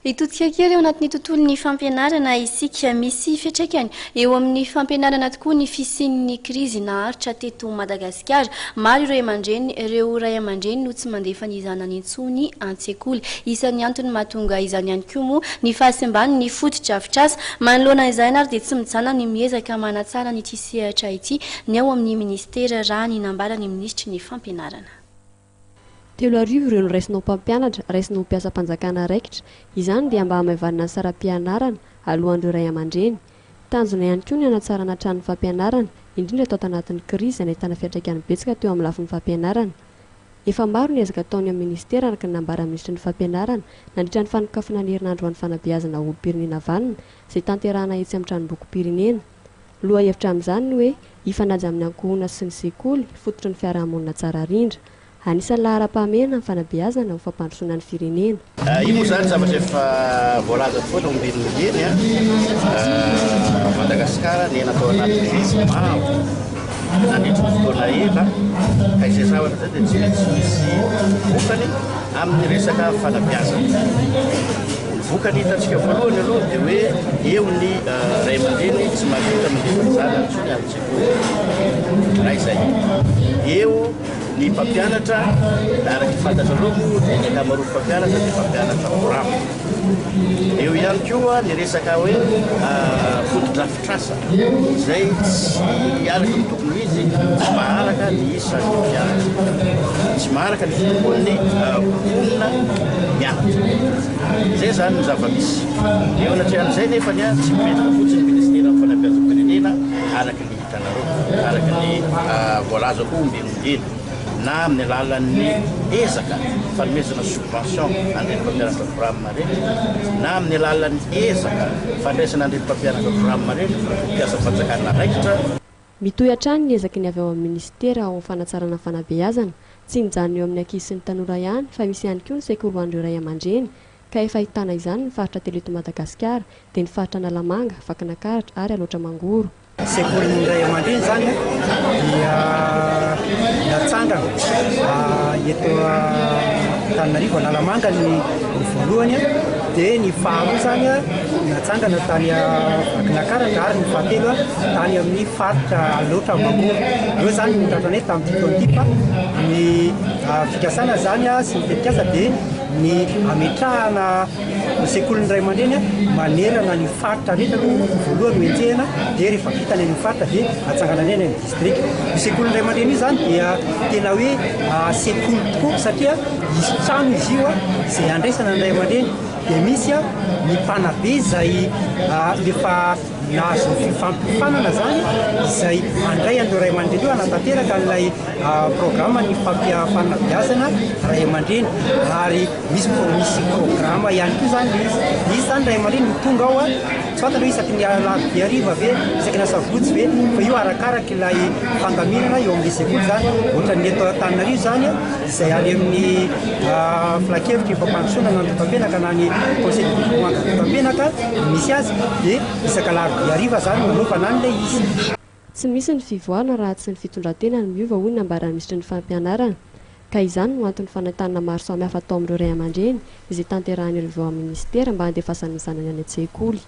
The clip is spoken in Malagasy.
Itotsika kely eo anatin'ny tontolon'ny fampianarana isika misy fiantraikany eo amin'ny fampianarana tokoa ny fisian'ny krizy naharitra teto Madagasikara. Maro ireo ray aman-dreny no tsy mandefa ny zanany intsony an-tsekoly. Isan'ny antony mahatonga izany ihany koa moa ny fahasemban'ny foto-drafitr'asa. Manoloana izany ary dia tsy mijanona ny miezaka manatsara ny sehatra ity ny ao amin'ny ministera raha ny nambarany ministry ny fampianarana. Telo arivo ireo no raisinao mpampianatra, raisinao mpiasa-panjakana raikitra. Izany dia mba hamaivana ny saram-pianarana alohan'ireo ray aman-dreny. Tanjona ihany koa ny hanatsarana trano fampianarana, indrindra tao anatin'ny krizy ahitana fiantraikany betsaka teo amin'ny lafin'ny fampianarana. Efa maro ny ezaka ataony amin'ny ministera araka ny nambara ministry ny fampianarana nandritra ny fanokafana ny herinandro ho an'ny fanabeazana olom-pirenena vanina izay tanterahana etsy amin'ny tranom-bokim-pirenena. Loha hevitra amin'izany ny hoe hifanaja amin'ny ankohona sy ny sekoly fototry ny fiarahamonina tsara rindra. Anisan'ny lahara-pahamehana ny fanabeazana ho fampandrosoana ny firenena. Io moa zany zavatra efa voalaza foana ombelon'eny Madagasikara ny natao anatin'ny maro nandritra fotoana ela ka izay zavatra zay dia tsy misy vokany amin'ny resaka fanabeazana. Vokany hitantsika voalohany aloha dia hoe eo ny ray aman-dreny tsy mahavita mandefa ny zanany intsony an-tsekoly. Raha izay eo ny mpampianatra araka fantatra loko dia ny ankamaroan'ny mpampianatra dia mpampianatra koramo. Eo ihany koa ny resaka hoe foto-drafitr'asa izay tsy araka ny tokony izy tsy maharaka ny isan'ny mpianatra, tsy maharaka ny fotoan'ny mponina mianatra. Izay zany ny zava-misy. Eo anatrehan'izay nefa ny tsy mipetraka fotsiny ministera amin'ny fanabeazam-pirenena araka ny hitanareo, araka ny voalaza koa ombelon'eny na amin'ny alalan'ny ezaka fanomezana subvention an'ireny mpampianatra koramo rehetra na amin'ny alalan'ny ezaka fandraisana an'ireny mpampianatra koramo rehetra mpiasa-panjakana raikitra. Mitohy hatrany ny ezaky ny avy ao amin'ny ministera ao amin'ny fanatsarana fanabeazana, tsy mijanona eo amin'ny ankizy sy ny tanora ihany fa misy ihany koa ny sekoly ho an'ireo ray aman-dreny. Ka efa ahitana izany ny faritra telo eto Madagasikara dia ny faritra Analamanga, Vakinakaratra ary Alotra Mangoro. Sekoly ray aman-dreny zany dia natsangana eto Antananarivo Analamanga ny voalohany dia ny faharoa zany natsangana tany Vakinakaratra ary ny fahatelo tany amin'ny faritra Alotra Mangoro. Eo zany ny tratranay tamin'ny titoantipa ny fikasana zany sy ny tetikasa dia ny ametrahana sekoly ray aman-dreny manerana ny faritra rehetra voalohany hoenjehana dia rehefa vitany amin'ny faritra dia atsangana ny amin'ny district. Ny sekoly ray aman-dreny io zany dia tena hoe sekoly tokoa satria misy trano izy io izay andraisana ny ray aman-dreny dia misy ny mpanabe izay efa nahazo fifampifanana zany izay andray an'ireo ray aman-dreny io hanatanteraka n'ilay programa ny fanabeazana ray aman-dreny ary misy programa ihany koa zany izy zany ray aman-dreny mitonga ao tsy fantatra hoe isaky ny alarobia hariva ve isaky ny asabotsy ve fa io arakaraka ilay fandaminana eo amin'ilay sekoly zany ohatran'ny eto Antananarivo zany izay any amin'ny filakevitry fampandrosoana ny mpampianaka na ny conseil de développement ny mpampianaka misy azy dia isaka alarobia hariva zany manaovana an'ilay izy. Tsy misy ny fivoarana raha tsy ny fitondran-tena ny miova hoy ny nambaran'ny ministry ny fampianarana. Ka izany no antony fanentanana maro samihafa atao amin'ireo ray aman-dreny izay tanterahan'ireo ao amin'ny ministera mba handefasan'ny zanany any an-tsekoly.